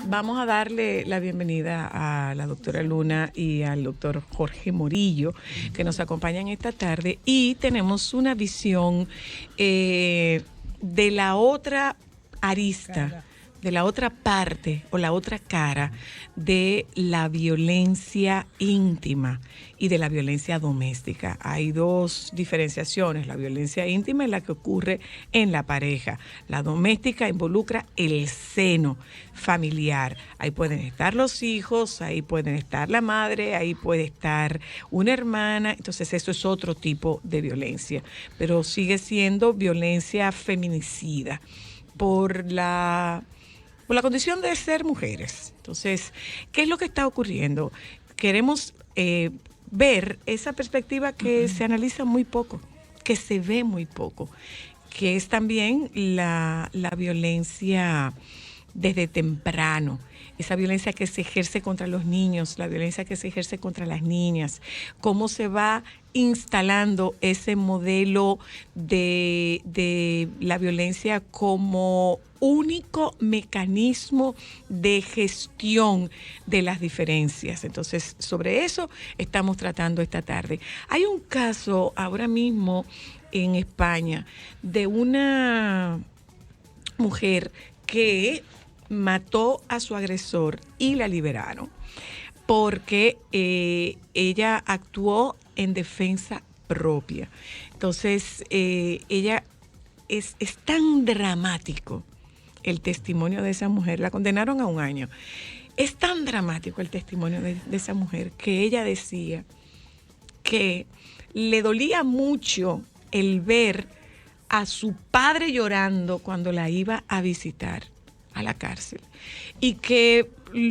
Vamos a darle la bienvenida a la doctora Luna y al doctor Jorge Morillo, que nos acompañan esta tarde, y tenemos una visión de la otra arista, de la otra parte o la otra cara de la violencia íntima y de la violencia doméstica. Hay dos diferenciaciones. La violencia íntima es la que ocurre en la pareja. La doméstica involucra el seno familiar. Ahí pueden estar los hijos, ahí pueden estar la madre, ahí puede estar una hermana. Entonces eso es otro tipo de violencia, pero sigue siendo violencia feminicida por la condición de ser mujeres. Entonces, ¿qué es lo que está ocurriendo? Queremos ver esa perspectiva que se analiza muy poco, que se ve muy poco, que es también la violencia desde temprano, esa violencia que se ejerce contra los niños, la violencia que se ejerce contra las niñas, cómo se va instalando ese modelo de la violencia como único mecanismo de gestión de las diferencias. Entonces, sobre eso estamos tratando esta tarde. Hay un caso ahora mismo en España de una mujer que mató a su agresor y la liberaron porque ella actuó en defensa propia. Entonces, ella es tan dramático el testimonio de esa mujer. La condenaron a 1 año. Es tan dramático el testimonio de esa mujer que ella decía que le dolía mucho el ver a su padre llorando cuando la iba a visitar a la cárcel, y que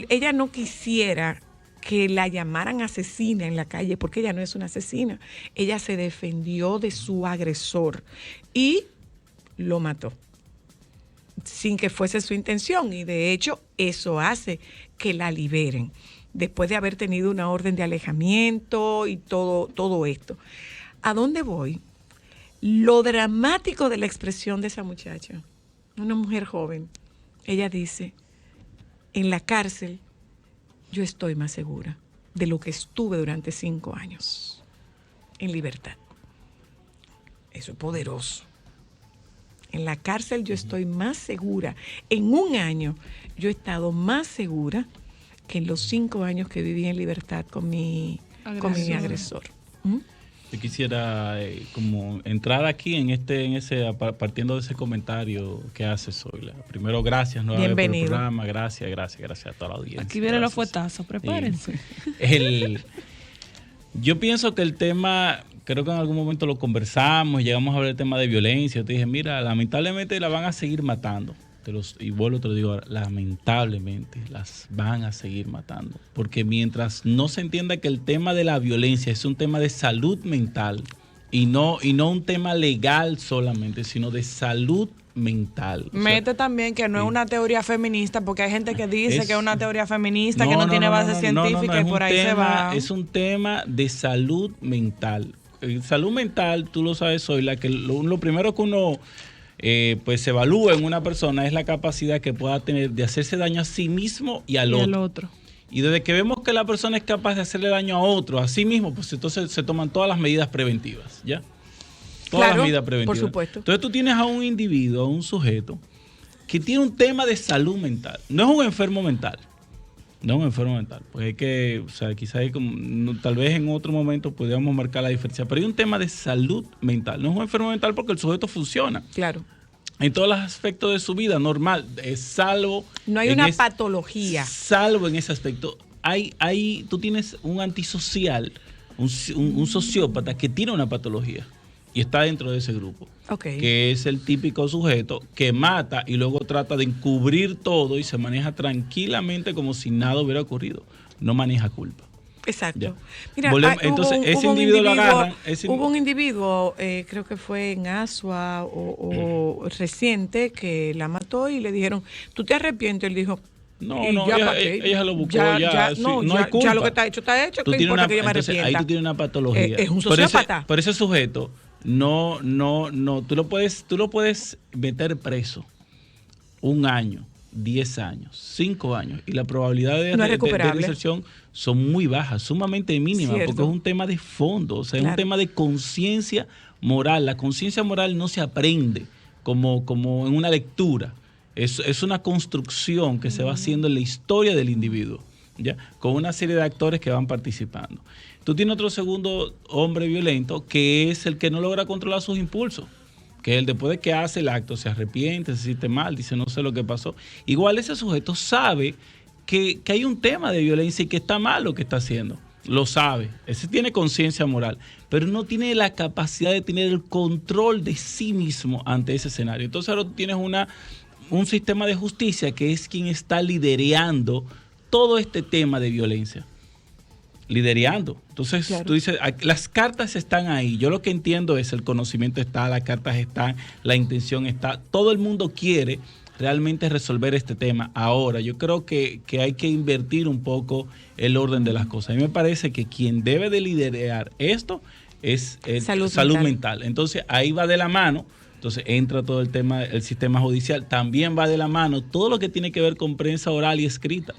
ella no quisiera que la llamaran asesina en la calle, porque ella no es una asesina. Ella se defendió de su agresor y lo mató sin que fuese su intención, y de hecho eso hace que la liberen después de haber tenido una orden de alejamiento y todo esto. ¿A dónde voy? Lo dramático de la expresión de esa muchacha, una mujer joven. Ella dice: en la cárcel yo estoy más segura de lo que estuve durante 5 años en libertad. Eso es poderoso. En la cárcel yo estoy más segura. En 1 año yo he estado más segura que en los 5 años que viví en libertad con mi agresor. Yo quisiera como entrar aquí partiendo de ese comentario que hace Zoila. Primero, gracias nuevamente por el programa. Gracias a toda la audiencia. Aquí vienen los fuetazos, prepárense. Yo pienso que el tema, creo que en algún momento lo conversamos, llegamos a hablar del tema de violencia. Yo te dije, mira, lamentablemente la van a seguir matando. Y vuelvo, te lo digo, lamentablemente las van a seguir matando. Porque mientras no se entienda que el tema de la violencia es un tema de salud mental y no un tema legal solamente, sino de salud mental. Mete también que no es una teoría feminista, porque hay gente que dice que es una teoría feminista, que no tiene base científica y por ahí se va. Es un tema de salud mental. Salud mental, tú lo sabes, Zoila, que lo primero que uno pues se evalúa en una persona es la capacidad que pueda tener de hacerse daño a sí mismo y al otro. Y desde que vemos que la persona es capaz de hacerle daño a otro, a sí mismo, pues entonces se toman todas las medidas preventivas, ¿ya? Todas las medidas preventivas. Por supuesto. Entonces tú tienes a un individuo, a un sujeto, que tiene un tema de salud mental. No es un enfermo mental. No es un enfermo mental. Pues es que, o sea, quizás tal vez en otro momento podríamos marcar la diferencia. Pero hay un tema de salud mental. No es un enfermo mental porque el sujeto funciona. Claro. En todos los aspectos de su vida, normal. Salvo. No hay una patología. Salvo en ese aspecto. Tú tienes un antisocial, un sociópata que tiene una patología. Y está dentro de ese grupo, que es el típico sujeto que mata y luego trata de encubrir todo y se maneja tranquilamente como si nada hubiera ocurrido. No maneja culpa. Exacto. Ya. Mira, entonces, ese individuo lo agarran. Hubo un individuo, creo que fue en Asua o reciente, que la mató y le dijeron, ¿tú te arrepientes? Él dijo, no, ella lo buscó, no hay culpa. Ya lo que está hecho, ¿qué importa que yo me arrepienta? Ahí tú tienes una patología. Es un sociópata. Pero ese sujeto, tú lo puedes meter preso 1 año, 10 años, 5 años, y la probabilidad de reinserción son muy bajas, sumamente mínimas, porque es un tema de fondo, o sea, es un tema de conciencia moral. La conciencia moral no se aprende como en una lectura, es una construcción que se va haciendo en la historia del individuo, ¿ya? Con una serie de actores que van participando. Tú tienes otro segundo hombre violento, que es el que no logra controlar sus impulsos, que él después de que hace el acto se arrepiente, se siente mal, dice no sé lo que pasó. Igual ese sujeto sabe que hay un tema de violencia y que está mal lo que está haciendo. Lo sabe, ese tiene conciencia moral, pero no tiene la capacidad de tener el control de sí mismo ante ese escenario. Entonces ahora tú tienes un sistema de justicia que es quien está liderando todo este tema de violencia. Liderando. Entonces tú dices, las cartas están ahí. Yo lo que entiendo es el conocimiento está, las cartas están, la intención está. Todo el mundo quiere realmente resolver este tema. Ahora, yo creo que hay que invertir un poco el orden de las cosas. A mí me parece que quien debe de liderar esto es salud mental. Entonces ahí va de la mano. Entonces entra todo el tema, el sistema judicial. También va de la mano todo lo que tiene que ver con prensa oral y escrita.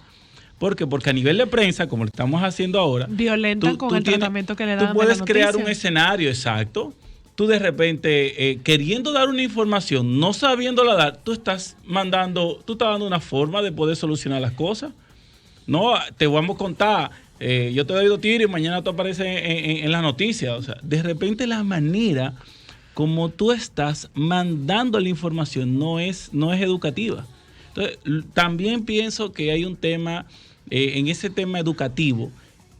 ¿Por qué? Porque a nivel de prensa, como lo estamos haciendo ahora, violentan con el tratamiento que le dan. Tú puedes crear un escenario, exacto. Tú de repente, queriendo dar una información, no sabiéndola dar, tú estás dando una forma de poder solucionar las cosas. No, te vamos a contar, yo te doy 2 tiros y mañana tú apareces en las noticias. O sea, de repente la manera como tú estás mandando la información no es educativa. Entonces, también pienso que hay un tema, en ese tema educativo,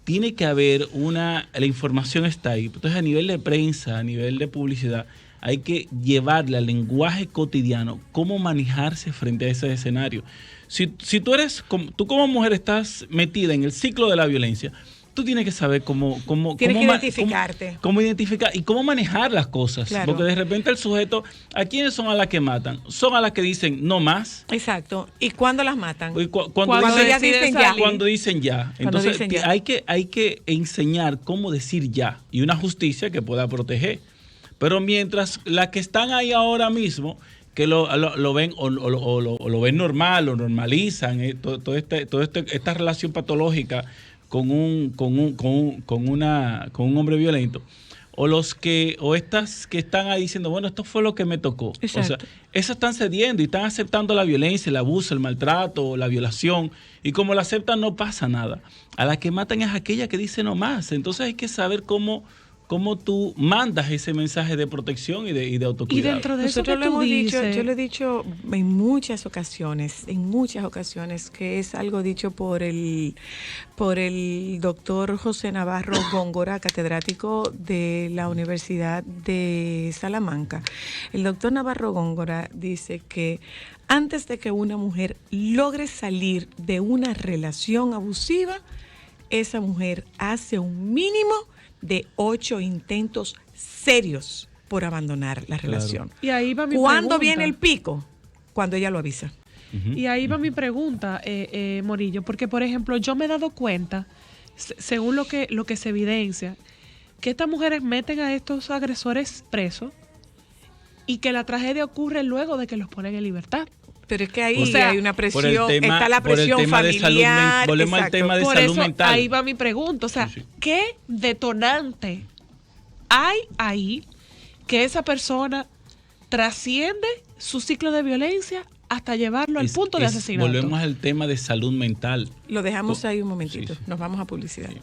tiene que haber la información está ahí. Entonces, a nivel de prensa, a nivel de publicidad, hay que llevarle al lenguaje cotidiano cómo manejarse frente a ese escenario. Si tú como mujer estás metida en el ciclo de la violencia, tú tienes que saber cómo identificarte. Cómo identificar y cómo manejar las cosas. Claro. Porque de repente el sujeto, ¿a quiénes son a las que matan? Son a las que dicen no más. Exacto. ¿Y cuándo las matan? Cuando ellas dicen ya. Cuando dicen ya. Entonces hay que enseñar cómo decir ya y una justicia que pueda proteger. Pero mientras las que están ahí ahora mismo, que lo ven o lo ven normal, lo normalizan, esta relación patológica con un hombre violento, o estas que están ahí diciendo, bueno, esto fue lo que me tocó. Exacto. O sea, esas están cediendo y están aceptando la violencia, el abuso, el maltrato, la violación, y como la aceptan no pasa nada. A la que matan es aquella que dice no más. Entonces hay que saber cómo tú mandas ese mensaje de protección y de autocuidado. Y dentro de eso yo lo he dicho en muchas ocasiones, que es algo dicho por el doctor José Navarro Góngora, catedrático de la Universidad de Salamanca. El doctor Navarro Góngora dice que antes de que una mujer logre salir de una relación abusiva, esa mujer hace un mínimo de 8 intentos serios por abandonar la relación. Y ahí va mi ¿Cuándo pregunta. viene el pico? Cuando ella lo avisa. Y ahí va mi pregunta, Morillo, porque por ejemplo yo me he dado cuenta, según lo que se evidencia, que estas mujeres meten a estos agresores presos y que la tragedia ocurre luego de que los ponen en libertad. Pero es que ahí hay una presión, está la presión familiar. Volvemos al tema de salud mental. Ahí va mi pregunta, o sea, ¿qué detonante hay ahí que esa persona trasciende su ciclo de violencia hasta llevarlo al punto de asesinato? Volvemos al tema de salud mental. Lo dejamos ahí un momentito, nos vamos a publicidad. Sí.